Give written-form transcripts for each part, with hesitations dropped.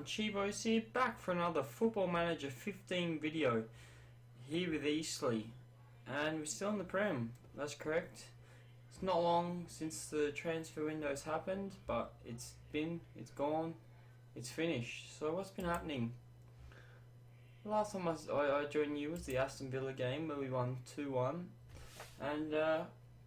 everyone, Chibos here, back for another Football Manager 15 video here with Eastleigh, and we're still in the Prem. That's correct. It's not long since the transfer window's happened, but it's gone, it's finished. So what's been happening? The last time I joined you was the Aston Villa game where we won 2-1, and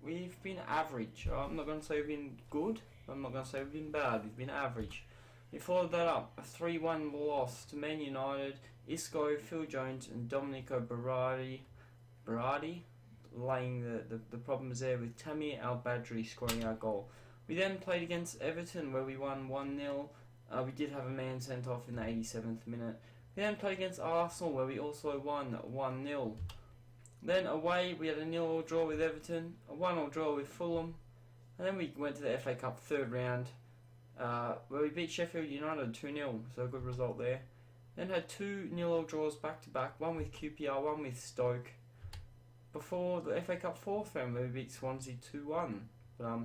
we've been average. I'm not going to say we've been good, I'm not going to say we've been bad, we've been average. We followed that up, a 3-1 loss to Man United. Isco, Phil Jones and Domenico Berardi laying the problems there, with Tamir Al-Badri scoring our goal. We then played against Everton where we won 1-0. We did have a man sent off in the 87th minute. We then played against Arsenal where we also won 1-0. Then away we had a 0-0 draw with Everton, a 1-0 draw with Fulham, and then we went to the FA Cup third round where we beat Sheffield United 2-0, so a good result there. Then had 2 0-0 draws back to back, one with QPR, one with Stoke, before the FA Cup fourth round where we beat Swansea 2-1. But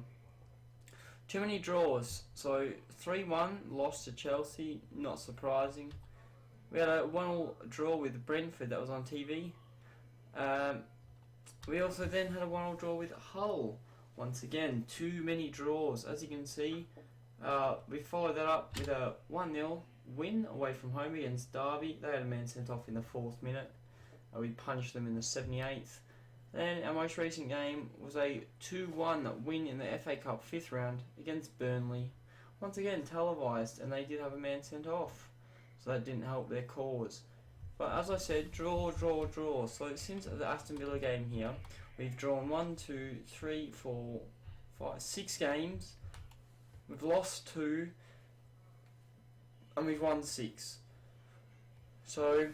too many draws, so 3-1 loss to Chelsea, not surprising. We had a 1-1 draw with Brentford that was on TV. We also then had a 1-1 draw with Hull. Once again, too many draws, as you can see. We followed that up with a 1-0 win away from home against Derby. They had a man sent off in the 4th minute. We punched them in the 78th. Then our most recent game was a 2-1 win in the FA Cup 5th round against Burnley. Once again televised, and they did have a man sent off, so that didn't help their cause. But as I said, draw. So since the Aston Villa game here, we've drawn 1, 2, 3, 4, 5, 6 games. We've lost 2, and we've won 6. So,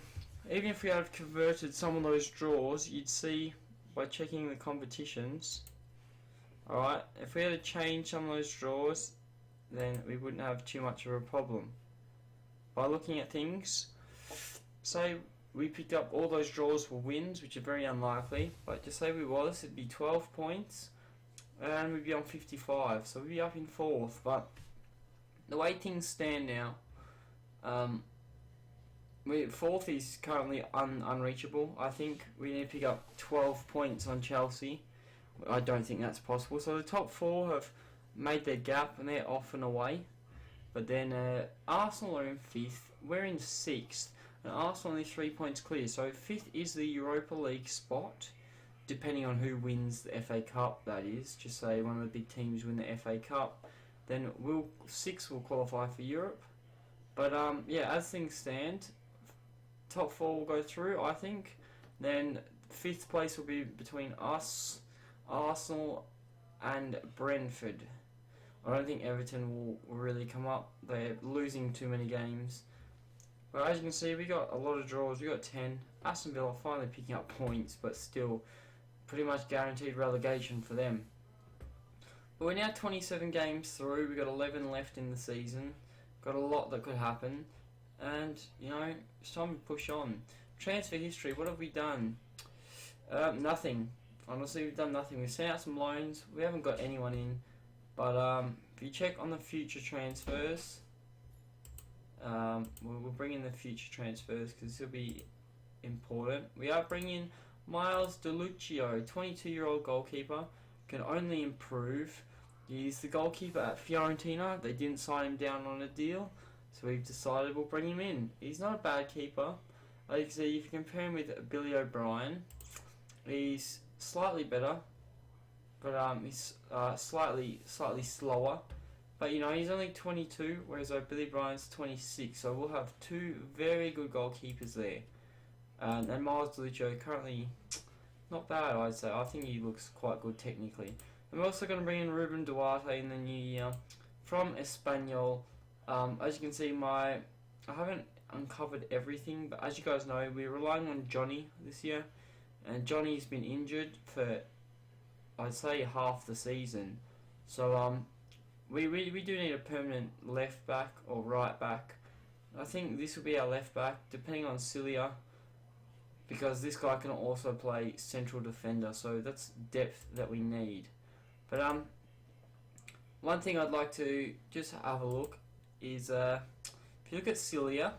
even if we had converted some of those draws, you'd see by checking the competitions. Alright, if we had to change some of those draws, then we wouldn't have too much of a problem. By looking at things, say we picked up all those draws for wins, which are very unlikely, but to say we was, it'd be 12 points. And we'd be on 55, so we'd be up in 4th. But the way things stand now, 4th is currently unreachable. I think we need to pick up 12 points on Chelsea. I don't think that's possible. So the top 4 have made their gap and they're off and away. But then Arsenal are in 5th, we're in 6th, and Arsenal only 3 points clear. So 5th is the Europa League spot, depending on who wins the FA Cup, that is. Just say one of the big teams win the FA Cup, then 6 will qualify for Europe. But yeah, as things stand, top 4 will go through, I think. Then 5th place will be between us, Arsenal and Brentford. I don't think Everton will really come up. They're losing too many games. But as you can see, we got a lot of draws. We got 10. Aston Villa finally picking up points, but still pretty much guaranteed relegation for them. But we're now 27 games through. We've got 11 left in the season. Got a lot that could happen, and you know, it's time to push on. Transfer history, what have we done? Nothing. Honestly, we've done nothing. We've sent out some loans. We haven't got anyone in. But if you check on the future transfers, we'll bring in the future transfers because this will be important. We are bringing Miles DeLuccio, 22-year-old goalkeeper, can only improve. He's the goalkeeper at Fiorentina. They didn't sign him down on a deal, so we've decided we'll bring him in. He's not a bad keeper. Like you can see, if you compare him with Billy O'Brien, he's slightly better, but he's slightly slower. But you know, he's only 22, whereas Billy O'Brien's 26. So we'll have 2 very good goalkeepers there. And Miles DeLuccio currently not bad, I'd say. I think he looks quite good technically. And we're also going to bring in Ruben Duarte in the new year from Espanyol. As you can see, I haven't uncovered everything, but as you guys know, we're relying on Johnny this year, and Johnny's been injured for, I'd say, half the season. So we do need a permanent left back or right back. I think this will be our left back, depending on Cilia, because this guy can also play central defender, so that's depth that we need. But one thing I'd like to just have a look is If you look at Cilia,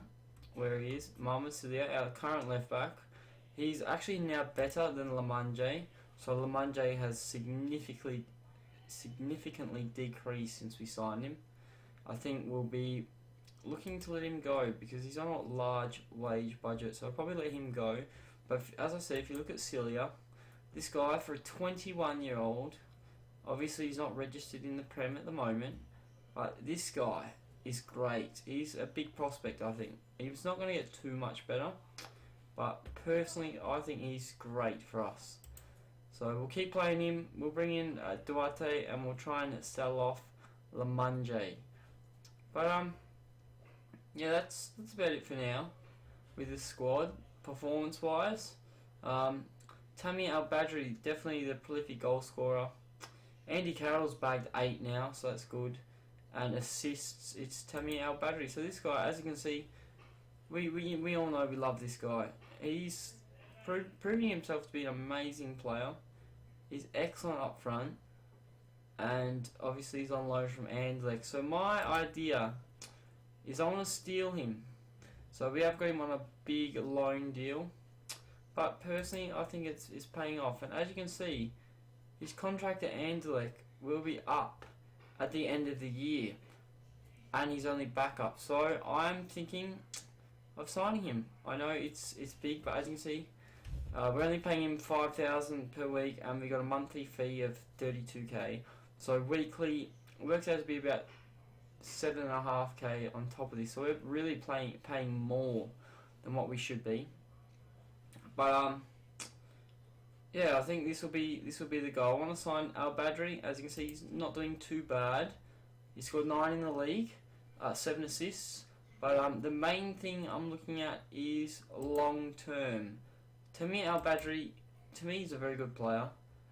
where he is, Mohamed Cilia, our current left back, he's actually now better than Lamanje. So Lamanje has significantly decreased since we signed him. I think we'll be looking to let him go because he's on a large wage budget, so I'll probably let him go. But as I said, if you look at Cilia, this guy for a 21-year-old, obviously he's not registered in the Prem at the moment, but this guy is great. He's a big prospect, I think. He's not going to get too much better, but personally I think he's great for us. So we'll keep playing him, we'll bring in Duarte, and we'll try and sell off Lamanje. But yeah, that's about it for now with the squad, performance-wise. Tammy Al-Badri, definitely the prolific goal scorer. Andy Carroll's bagged 8 now, so that's good. And assists, it's Tammy Al-Badri. So this guy, as you can see, we all know we love this guy. He's proving himself to be an amazing player. He's excellent up front, and obviously he's on loan from Anderlecht. So my idea is I want to steal him. So we have got him on a big loan deal, but personally I think it's paying off. And as you can see, his contract at Anderlecht will be up at the end of the year, and he's only backup. So I'm thinking of signing him. I know it's big, but as you can see, we're only paying him $5,000 per week, and we got a monthly fee of $32,000. So weekly works out to be about $7,500 on top of this. So we're really paying more than what we should be. But yeah, I think this will be the goal. I want to sign Al-Badri. As you can see, he's not doing too bad. He scored 9 in the league, 7 assists. But the main thing I'm looking at is long term. To me, Al-Badri, he's a very good player,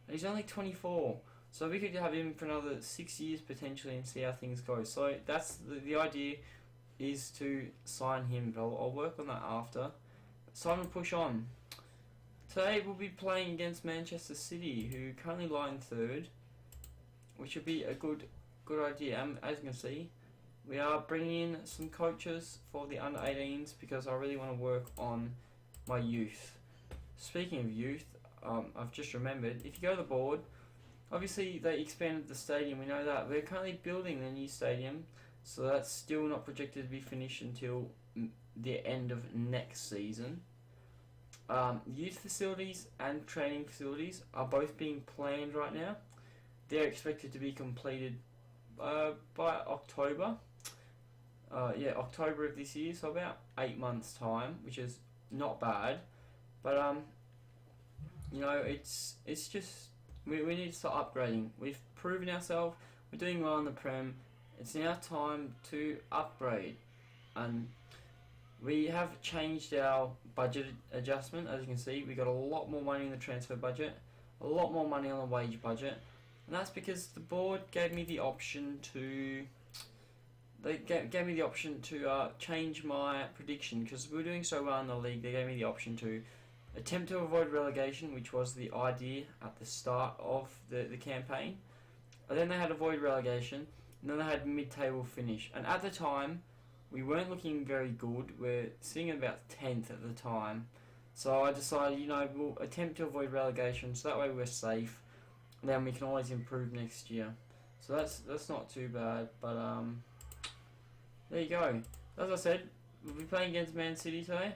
and he's only 24. So we could have him for another 6 years potentially and see how things go. So that's the idea, is to sign him. But I'll work on that after. So I'm going to push on. Today we'll be playing against Manchester City, who currently lie in third, which would be a good idea. As you can see, we are bringing in some coaches for the under-18s because I really want to work on my youth. Speaking of youth, I've just remembered, if you go to the board, obviously they expanded the stadium, we know that. We're currently building the new stadium, so that's still not projected to be finished until the end of next season. Youth facilities and training facilities are both being planned right now. They're expected to be completed by October. October of this year, so about 8 months time, which is not bad. But you know, it's just we need to start upgrading. We've proven ourselves. We're doing well in the Prem. It's now time to upgrade, and we have changed our budget adjustment. As you can see, we got a lot more money in the transfer budget, a lot more money on the wage budget, and that's because the board gave me the option to. They gave me the option to change my prediction because we were doing so well in the league. They gave me the option to attempt to avoid relegation, which was the idea at the start of the campaign. And then they had avoid relegation, and then they had mid-table finish. And at the time, we weren't looking very good. We're sitting at about 10th at the time. So I decided, you know, we'll attempt to avoid relegation, so that way we're safe. And then we can always improve next year. So that's not too bad, but there you go. As I said, we'll be playing against Man City today.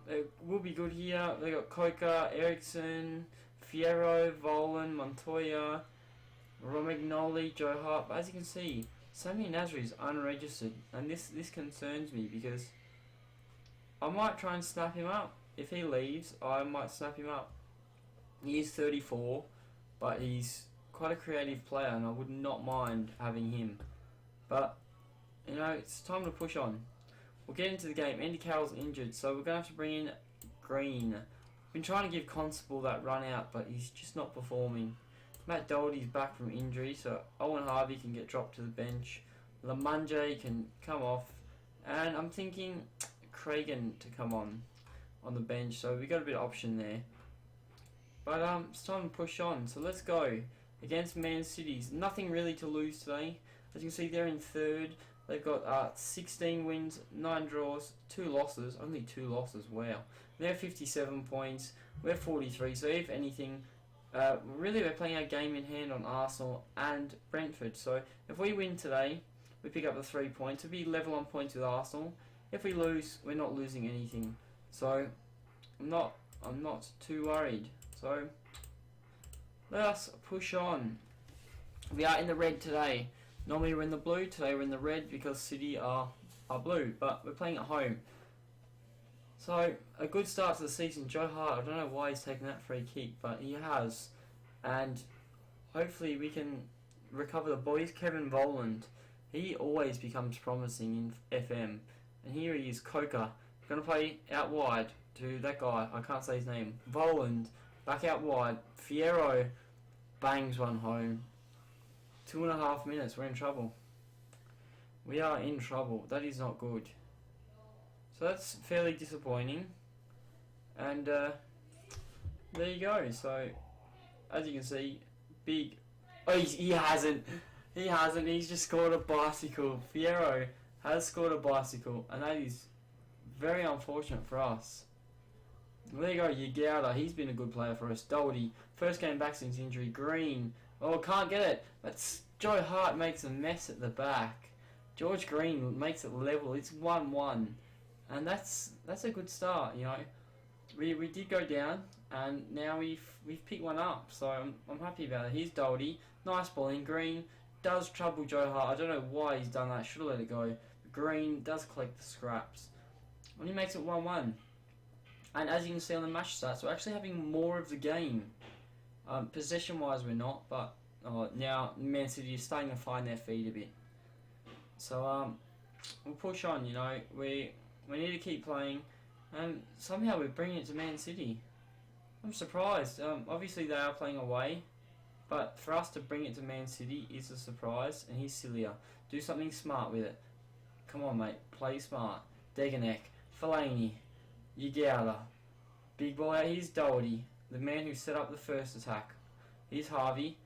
It will be good here. They got Coca, Ericsson, Fierro, Volan, Montoya, Romagnoli, Joe Hart. But as you can see, Sami Nasri is unregistered, and this concerns me because I might try and snap him up. If he leaves, I might snap him up. He is 34, but he's quite a creative player, and I would not mind having him. But you know, it's time to push on. We'll get into the game. Andy Carroll's injured, so we're going to have to bring in Green. Been trying to give Constable that run out, but he's just not performing. Matt Doherty's back from injury, so Owen Harvey can get dropped to the bench. Lamanje can come off, and I'm thinking Cragen to come on the bench, so we got a bit of option there. But it's time to push on, so let's go. Against Man City's nothing really to lose today. As you can see, they're in third. They've got 16 wins, 9 draws, 2 losses. Only 2 losses. Wow. They're 57 points. We're 43. So if anything, really we're playing our game in hand on Arsenal and Brentford. So if we win today, we pick up the 3 points. We'll be level on points with Arsenal. If we lose, we're not losing anything. So I'm not too worried. So let us push on. We are in the red today. Normally we're in the blue, today we're in the red because City are blue, but we're playing at home. So, a good start to the season. Joe Hart, I don't know why he's taken that free kick, but he has. And hopefully we can recover the boys. Kevin Voland, he always becomes promising in FM. And here he is, Coker. Going to play out wide to that guy, I can't say his name. Voland, back out wide. Fierro bangs one home. 2.5 minutes, we're in trouble. We are in trouble. That is not good. So that's fairly disappointing. And there you go. So as you can see, big. Oh, he hasn't. He hasn't. He's just scored a bicycle. Fierro has scored a bicycle, and that is very unfortunate for us. There you go. Yagauda, he's been a good player for us. Doherty, first game back since injury. Green. Oh, can't get it. That's Joe Hart makes a mess at the back. George Green makes it level. It's 1-1, and that's a good start. You know, we did go down, and now we've picked one up. So I'm happy about it. Here's Doherty, nice ball in. Green does trouble Joe Hart. I don't know why he's done that. Should have let it go. Green does collect the scraps, and he makes it 1-1. And as you can see on the match stats, we're actually having more of the game. Possession-wise, we're not, but now Man City is starting to find their feet a bit. So we'll push on. You know, we need to keep playing, and somehow we're bringing it to Man City. I'm surprised. Obviously they are playing away, but for us to bring it to Man City is a surprise. And he's Cilia. Do something smart with it. Come on, mate. Play smart. Deganek, Fellaini, Yagauda. Big ball out. Here's Doherty, the man who set up the first attack. Here's Harvey.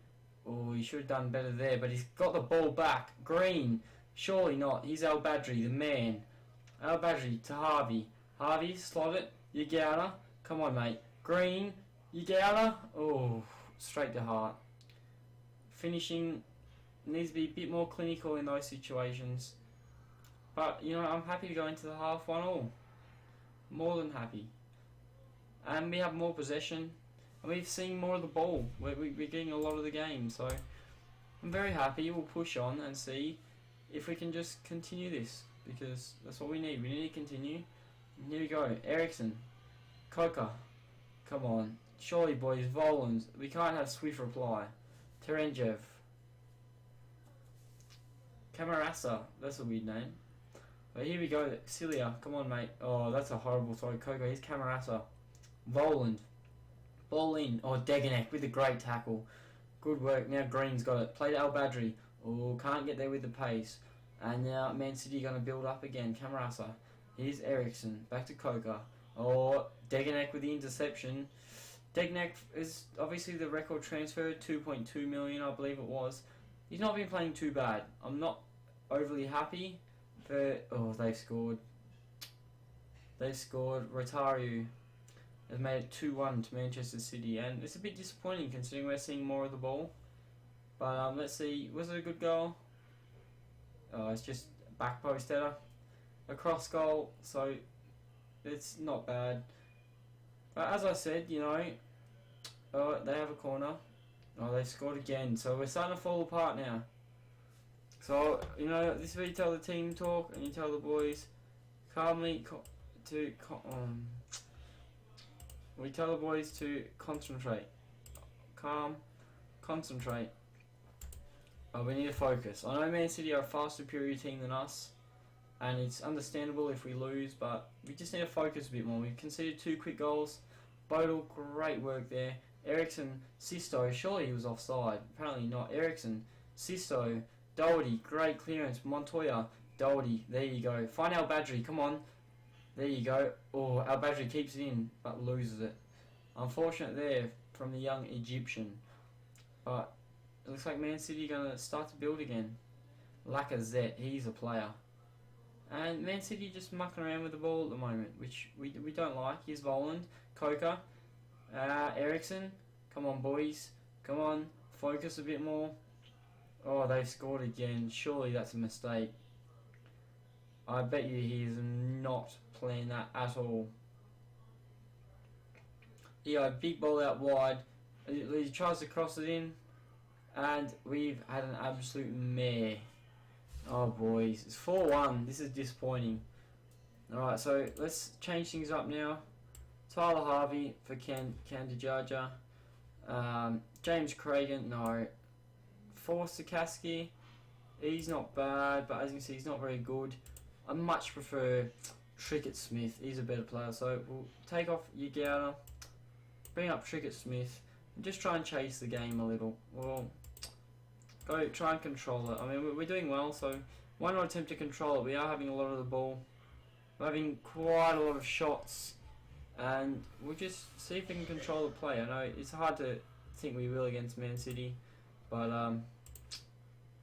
Oh, he should have done better there, but he's got the ball back. Green, surely not. Here's Al Badri, the man. Al Badri to Harvey. Harvey, slot it. Yagauda. Come on, mate. Green, Yagauda. Oh, straight to Hart. Finishing needs to be a bit more clinical in those situations. But, you know, I'm happy to go into the half 1-1. More than happy. And we have more possession. And we've seen more of the ball. We're getting a lot of the game. So I'm very happy. We'll push on and see if we can just continue this. Because that's what we need. We need to continue. And here we go. Ericsson. Coker. Come on. Surely, boys. Volans. We can't have swift reply. Terenjev. Camarasa. That's a weird name. But here we go. Cilia. Come on, mate. Oh, that's a horrible throw. Coker. Here's Camarasa. Voland. Ball in. Oh, Deganek with a great tackle. Good work. Now Green's got it. Play to Al Badri. Oh, can't get there with the pace. And now Man City going to build up again. Camarasa. Here's Ericsson. Back to Coker. Oh, Deganek with the interception. Deganek is obviously the record transfer. 2.2 million, I believe it was. He's not been playing too bad. I'm not overly happy. But, oh, they've scored. They've scored. Rotaru has made it 2-1 to Manchester City, and it's a bit disappointing considering we're seeing more of the ball. But let's see, was it a good goal? Oh, it's just back post header, a cross goal, so it's not bad. But as I said, you know, they have a corner. Oh, they scored again, so we're starting to fall apart now. So, you know, this is where you tell the team talk, and you tell the boys calmly we tell the boys to concentrate. Calm. Concentrate. Oh, we need to focus. I know Man City are a far superior team than us, and it's understandable if we lose, but we just need to focus a bit more. We've conceded 2 quick goals. Bodal, great work there. Ericsson, Sisto, surely he was offside. Apparently not. Ericsson, Sisto, Doherty, great clearance. Montoya, Doherty, there you go. Find Al Badri, come on. There you go. Oh, Al Badri keeps it in, but loses it. Unfortunate there from the young Egyptian. But it looks like Man City are going to start to build again. Lacazette, he's a player. And Man City just mucking around with the ball at the moment, which we don't like. Here's Voland, Coker, Ericsson. Come on, boys. Come on, focus a bit more. Oh, they've scored again. Surely that's a mistake. I bet you he's not playing that at all. Yeah, big ball out wide. He tries to cross it in, and we've had an absolute mare. Oh boys, it's 4-1. This is disappointing. Alright, so let's change things up now. Tyler Harvey for Kandajaja. James Cragen, no. Forsakaski, he's not bad, but as you can see, he's not very good. I much prefer Trickett Smith. He's a better player. So we'll take off Yagowda, bring up Trickett Smith, and just try and chase the game a little. Well, go try and control it. I mean, we're doing well, so why not attempt to control it? We are having a lot of the ball. We're having quite a lot of shots, and we'll just see if we can control the play. I know it's hard to think we will against Man City, but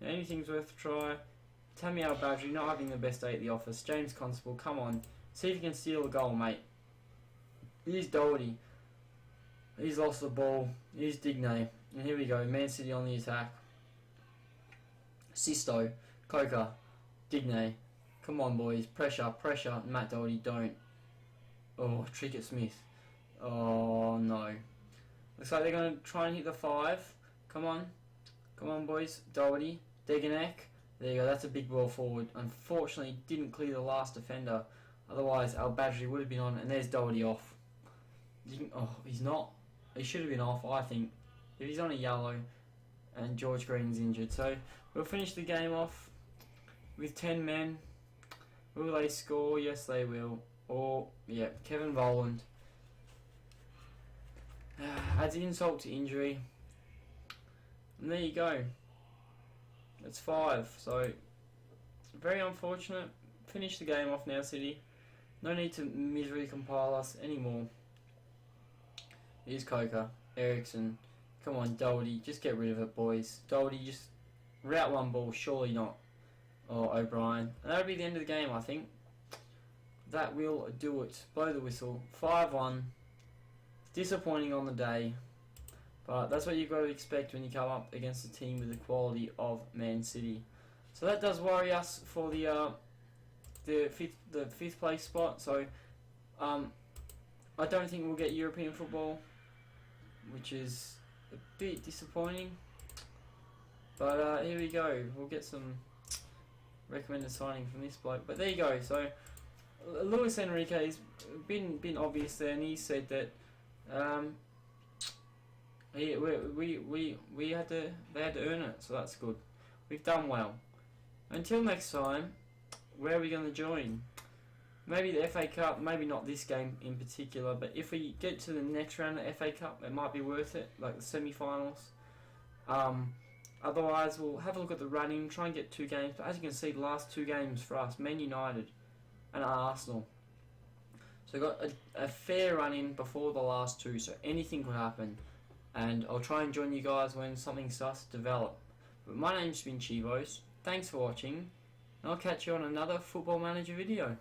anything's worth a try. Tammy Al-Badri not having the best day at the office. James Constable, come on. See if you can steal a goal, mate. Here's Doherty. He's lost the ball. Here's Digne. And here we go. Man City on the attack. Sisto. Coker. Digne. Come on, boys. Pressure, pressure. Matt Doherty, don't. Oh, Trickett Smith. Oh, no. Looks like they're going to try and hit the 5. Come on. Come on, boys. Doherty. Deganek. There you go. That's a big ball forward. Unfortunately, didn't clear the last defender. Otherwise, Al-Badri would have been on. And there's Doherty off. Oh, he's not. He should have been off, I think. If he's on a yellow. And George Green's injured. So, we'll finish the game off with 10 men. Will they score? Yes, they will. Or, yeah, Kevin Voland. Adds insult to injury. And there you go. It's 5. So, very unfortunate. Finish the game off now, City. No need to misery compile us anymore. Here's Coker. Ericsson. Come on, Doherty. Just get rid of it, boys. Doherty, just route one ball. Surely not. Or O'Brien. And that'll be the end of the game, I think. That will do it. Blow the whistle. 5-1. Disappointing on the day. But that's what you've got to expect when you come up against a team with the quality of Man City. So that does worry us for the fifth place spot. So I don't think we'll get European football, which is a bit disappointing. But here we go. We'll get some recommended signing from this bloke. But there you go. So Luis Enrique's been obvious there, and he said that they had to earn it. So that's good. We've done well. Until next time, where are we going to join? Maybe the FA Cup, maybe not this game in particular, but if we get to the next round of the FA Cup, it might be worth it, like the semi-finals. Otherwise, we'll have a look at the running, try and get 2 games. But as you can see, the last 2 games for us, Man United and Arsenal. So we've got a fair run-in before the last 2, so anything could happen. And I'll try and join you guys when something starts to develop. But my name's been Chivos. Thanks for watching, and I'll catch you on another Football Manager video.